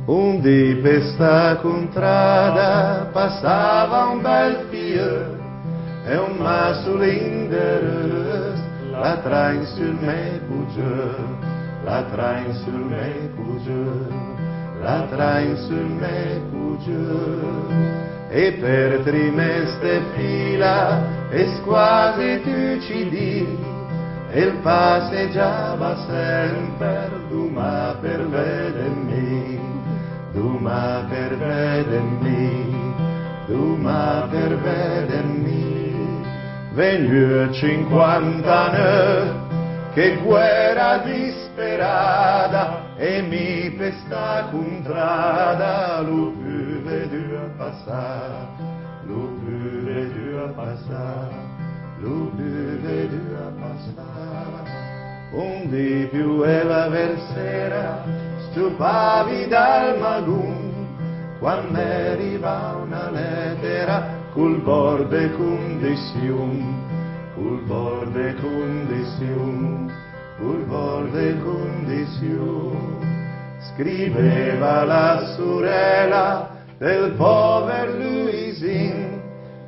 Un dì per sta contrada passava un bel figlio e un massolin de rust la train sul me cugeur, la train sul me cugeur, la train sul me cugeur. E per trimestre fila e quasi tu ci di e il passeggiava sempre duma per vedermi, duma per vedermi, duma per vedermi. Venu 50 anni che guerra disperata e mi pesta contrada lo più vedu a passare, lo più vedu a passare, lo più vedu a passare. Un di più e la versera stupavi dal magum quando arriva una lettera col borde condizion, col borde condizion, col borde condizion. Scriveva la sorella del pover Luisin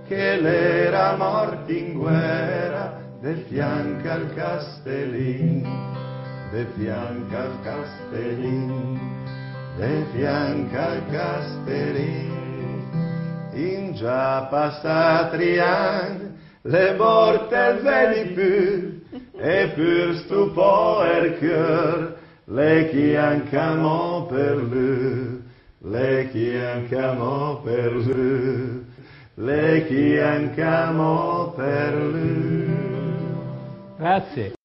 che l'era morta in guerra de fianco al Castellin, de fianco al Castellin, de fianco al Castellin. In già passati anni le morte vedi più e pur stupo il cœur le chiancamo per lui, le chiancamo per lui, le chiancamo per lui. Grazie.